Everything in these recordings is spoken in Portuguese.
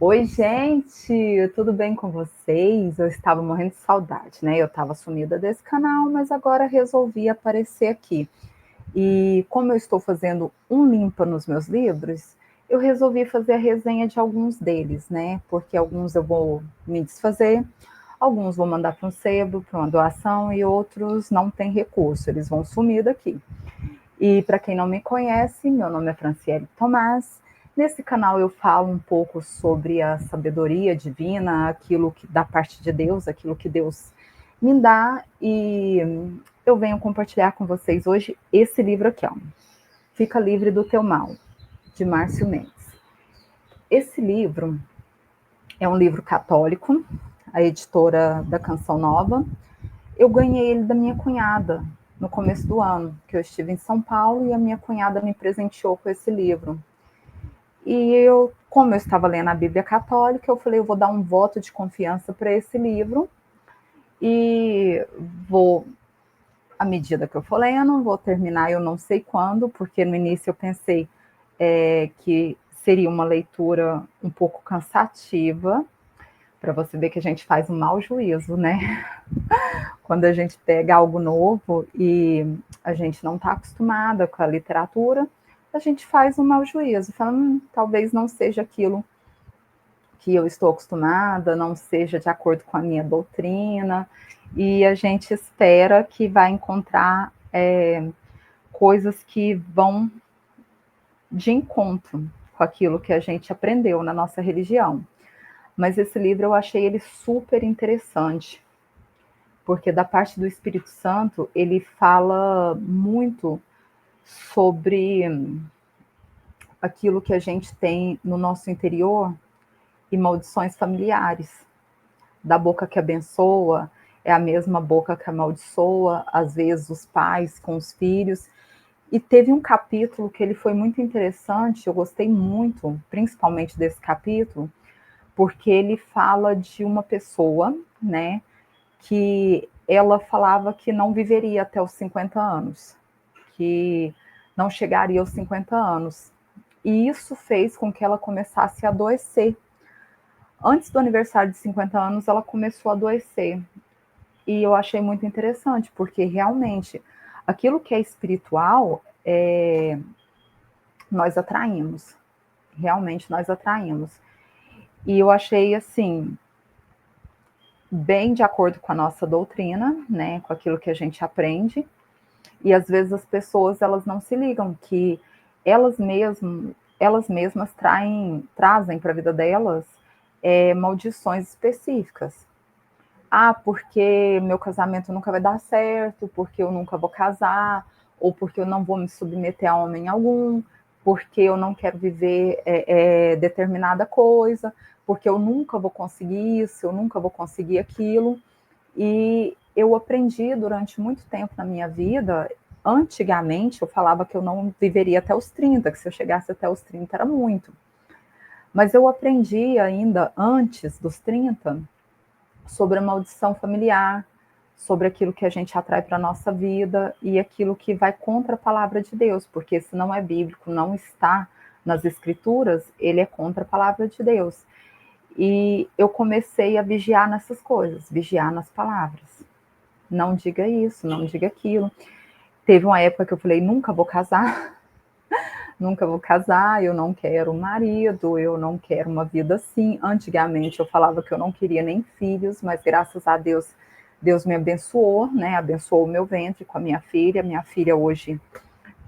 Oi, gente, tudo bem com vocês? Eu estava morrendo de saudade, né? Eu estava sumida desse canal, mas agora resolvi aparecer aqui. E como eu estou fazendo um limpa nos meus livros, eu resolvi fazer a resenha de alguns deles, né? Porque alguns eu vou me desfazer, alguns vou mandar para um sebo, para uma doação, e outros não têm recurso, eles vão sumir daqui. E para quem não me conhece, meu nome é Franciele Tomás. Nesse canal eu falo um pouco sobre a sabedoria divina, aquilo que da parte de Deus, aquilo que Deus me dá, e eu venho compartilhar com vocês hoje esse livro aqui, ó. Fica Livre do Teu Mal, de Márcio Mendes. Esse livro é um livro católico, a editora da Canção Nova. Eu ganhei ele da minha cunhada no começo do ano, que eu estive em São Paulo e a minha cunhada me presenteou com esse livro. E eu, como eu estava lendo a Bíblia Católica, eu falei, eu vou dar um voto de confiança para esse livro e vou, à medida que eu for lendo, vou terminar eu não sei quando, porque no início eu pensei que seria uma leitura um pouco cansativa, para você ver que a gente faz um mau juízo, né? Quando a gente pega algo novo e a gente não está acostumada com a literatura, a gente faz um mau juízo, falando, talvez não seja aquilo que eu estou acostumada, não seja de acordo com a minha doutrina, e a gente espera que vai encontrar coisas que vão de encontro com aquilo que a gente aprendeu na nossa religião. Mas esse livro eu achei ele super interessante, porque da parte do Espírito Santo ele fala muito sobre aquilo que a gente tem no nosso interior e maldições familiares. Da boca que abençoa é a mesma boca que amaldiçoa, às vezes os pais com os filhos. E teve um capítulo que ele foi muito interessante, eu gostei muito, principalmente desse capítulo, porque ele fala de uma pessoa, né, que ela falava que não viveria até os 50 anos, que não chegaria aos 50 anos. E isso fez com que ela começasse a adoecer. Antes do aniversário de 50 anos, ela começou a adoecer. E eu achei muito interessante, porque realmente aquilo que é espiritual, nós atraímos. Realmente nós atraímos. E eu achei assim, bem de acordo com a nossa doutrina, né, com aquilo que a gente aprende. E às vezes as pessoas elas não se ligam que elas mesmas trazem para a vida delas maldições específicas. Ah, porque meu casamento nunca vai dar certo, porque eu nunca vou casar, ou porque eu não vou me submeter a homem algum, porque eu não quero viver determinada coisa, porque eu nunca vou conseguir isso, eu nunca vou conseguir aquilo. E eu aprendi durante muito tempo na minha vida. Antigamente eu falava que eu não viveria até os 30, que se eu chegasse até os 30 era muito. Mas eu aprendi ainda antes dos 30 sobre a maldição familiar, sobre aquilo que a gente atrai para a nossa vida e aquilo que vai contra a palavra de Deus, porque se não é bíblico, não está nas escrituras, ele é contra a palavra de Deus. E eu comecei a vigiar nessas coisas, vigiar nas palavras. Não diga isso, não diga aquilo. Teve uma época que eu falei, nunca vou casar, nunca vou casar, eu não quero um marido, eu não quero uma vida assim. Antigamente eu falava que eu não queria nem filhos, mas graças a Deus, Deus me abençoou, né? Abençoou o meu ventre com a minha filha. Minha filha hoje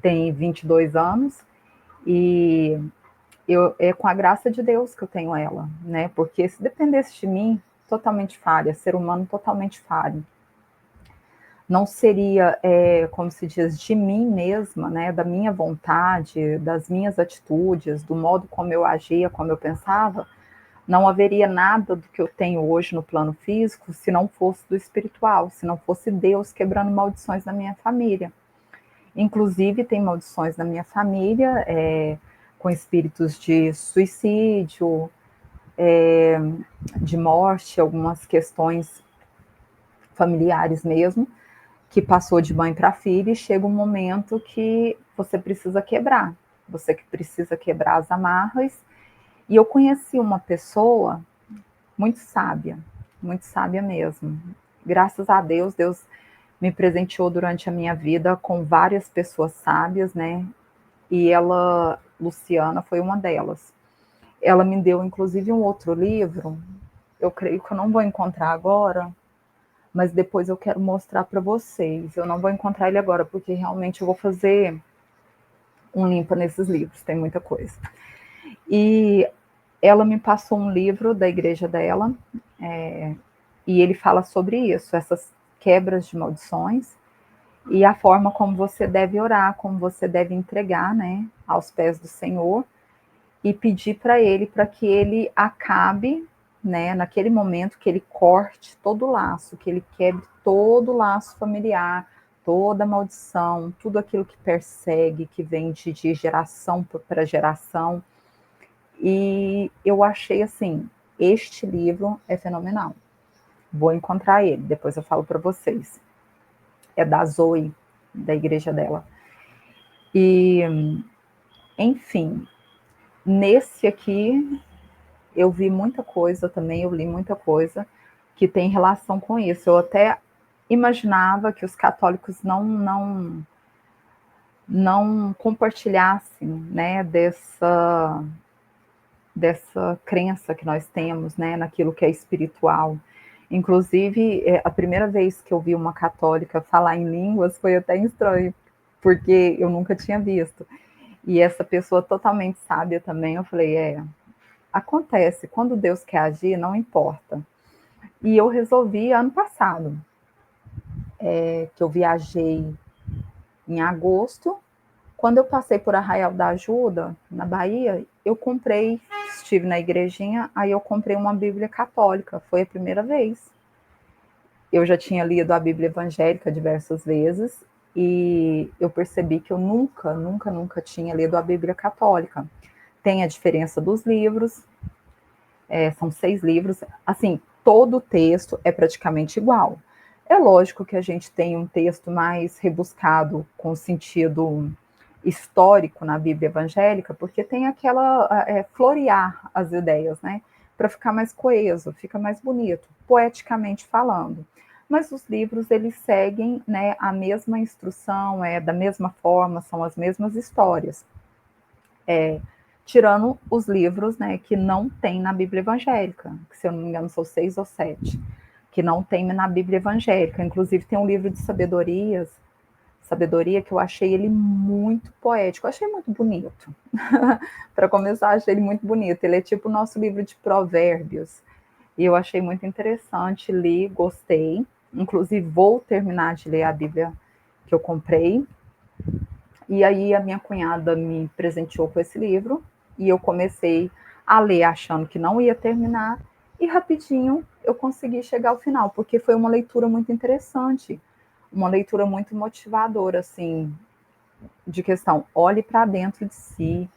tem 22 anos e é com a graça de Deus que eu tenho ela, né? Porque se dependesse de mim, totalmente falha, ser humano totalmente falho. Não seria, como se diz, de mim mesma, né, da minha vontade, das minhas atitudes, do modo como eu agia, como eu pensava, não haveria nada do que eu tenho hoje no plano físico se não fosse do espiritual, se não fosse Deus quebrando maldições na minha família. Inclusive, tem maldições na minha família, com espíritos de suicídio, de morte, algumas questões familiares mesmo, que passou de mãe para filha, e chega um momento que você precisa quebrar. Você que precisa quebrar as amarras E eu conheci uma pessoa muito sábia mesmo. Graças a Deus, Deus me presenteou durante a minha vida com várias pessoas sábias, né? E ela, Luciana, foi uma delas. Ela me deu, inclusive, um outro livro. Eu creio que eu não vou encontrar agora, mas depois eu quero mostrar para vocês. Eu não vou encontrar ele agora, porque realmente eu vou fazer um limpa nesses livros, tem muita coisa. E ela me passou um livro da igreja dela, e ele fala sobre isso, essas quebras de maldições, e a forma como você deve orar, como você deve entregar, né, aos pés do Senhor, e pedir para que ele acabe, né, naquele momento que ele corte todo o laço, que ele quebre todo o laço familiar, toda maldição, tudo aquilo que persegue, que vem de geração para geração. E eu achei assim, este livro é fenomenal. Vou encontrar ele, depois eu falo para vocês. É da Zoe, da igreja dela. E, enfim, nesse aqui eu vi muita coisa também, eu li muita coisa que tem relação com isso. Eu até imaginava que os católicos não compartilhassem, né, dessa crença que nós temos, né, naquilo que é espiritual. Inclusive, a primeira vez que eu vi uma católica falar em línguas foi até estranho, porque eu nunca tinha visto. E essa pessoa totalmente sábia também, eu falei, acontece, quando Deus quer agir, não importa. E eu resolvi ano passado, que eu viajei em agosto. Quando eu passei por Arraial da Ajuda, na Bahia, eu comprei, estive na igrejinha, aí eu comprei uma Bíblia católica, foi a primeira vez. Eu já tinha lido a Bíblia evangélica diversas vezes, e eu percebi que eu nunca tinha lido a Bíblia católica. Tem a diferença dos livros, são 6 livros, assim, todo o texto é praticamente igual. É lógico que a gente tem um texto mais rebuscado com sentido histórico na Bíblia evangélica, porque tem aquela florear as ideias, né? Para ficar mais coeso, fica mais bonito, poeticamente falando. Mas os livros eles seguem, né, a mesma instrução, da mesma forma, são as mesmas histórias. Tirando os livros, né, que não tem na Bíblia evangélica, que se eu não me engano são 6 ou 7, que não tem na Bíblia evangélica. Inclusive tem um livro de sabedoria que eu achei ele muito poético, eu achei muito bonito. Para começar, achei ele muito bonito. Ele é tipo o nosso livro de provérbios. E eu achei muito interessante, li, gostei. Inclusive, vou terminar de ler a Bíblia que eu comprei. E aí a minha cunhada me presenteou com esse livro e eu comecei a ler achando que não ia terminar e rapidinho eu consegui chegar ao final, porque foi uma leitura muito interessante, uma leitura muito motivadora, assim, de questão, olhe para dentro de si,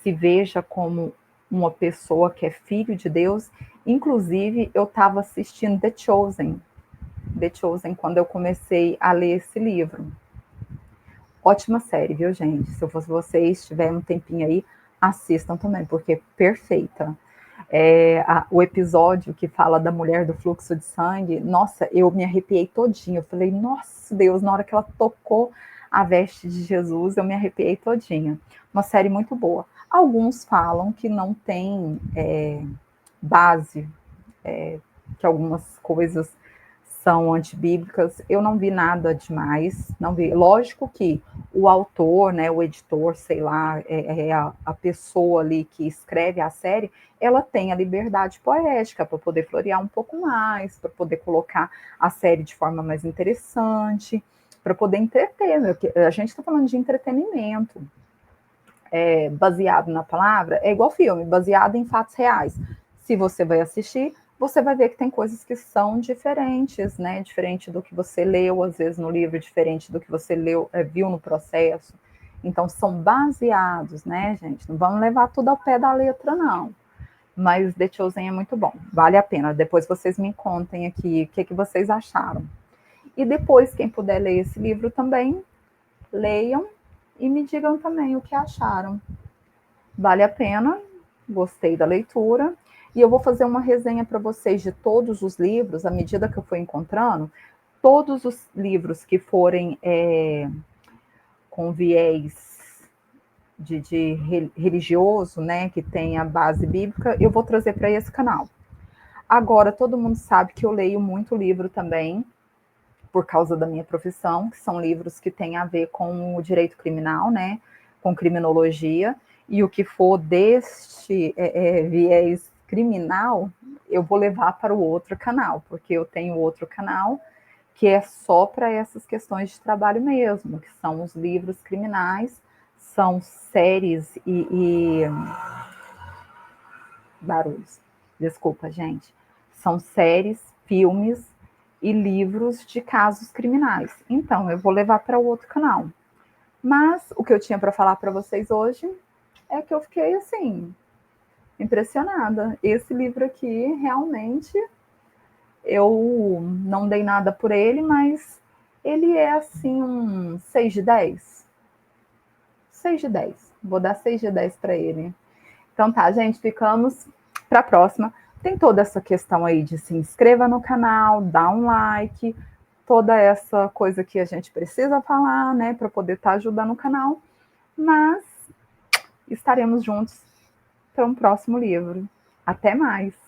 se veja como uma pessoa que é filho de Deus. Inclusive, eu estava assistindo The Chosen, quando eu comecei a ler esse livro. Ótima série, viu, gente? Se eu fosse vocês, tiver um tempinho aí, assistam também, porque é perfeita. O episódio que fala da mulher do fluxo de sangue, nossa, eu me arrepiei todinha. Eu falei, nossa Deus, na hora que ela tocou a veste de Jesus, eu me arrepiei todinha. Uma série muito boa. Alguns falam que não tem base, que algumas coisas são antibíblicas. Eu não vi nada demais, não vi. Lógico que o autor, né, o editor, sei lá, a pessoa ali que escreve a série, ela tem a liberdade poética para poder florear um pouco mais, para poder colocar a série de forma mais interessante, para poder entreter. A gente está falando de entretenimento. Baseado na palavra, é igual filme, baseado em fatos reais. Se você vai assistir, você vai ver que tem coisas que são diferentes, né? Diferente do que você leu, às vezes, no livro, diferente do que você viu no processo. Então, são baseados, né, gente? Não vamos levar tudo ao pé da letra, não. Mas The Chosen é muito bom, vale a pena. Depois vocês me contem aqui o que vocês acharam. E depois, quem puder ler esse livro também, leiam e me digam também o que acharam. Vale a pena. gostei da leitura, e eu vou fazer uma resenha para vocês de todos os livros, à medida que eu for encontrando, todos os livros que forem com viés de religioso, né, que tem a base bíblica, eu vou trazer para esse canal. Agora, todo mundo sabe que eu leio muito livro também, por causa da minha profissão, que são livros que têm a ver com o direito criminal, né, com criminologia, e o que for deste viés criminal, eu vou levar para o outro canal, porque eu tenho outro canal que é só para essas questões de trabalho mesmo, que são os livros criminais, são séries e barulhos. Desculpa, gente. São séries, filmes e livros de casos criminais. Então, eu vou levar para o outro canal. Mas o que eu tinha para falar para vocês hoje é que eu fiquei assim impressionada. Esse livro aqui realmente eu não dei nada por ele, mas ele é assim um 6 de 10. 6 de 10. Vou dar 6 de 10 para ele. Então tá, gente, ficamos para a próxima. Tem toda essa questão aí de se inscreva no canal, dá um like, toda essa coisa que a gente precisa falar, né, para poder estar ajudando o canal. Mas estaremos juntos para um próximo livro. Até mais!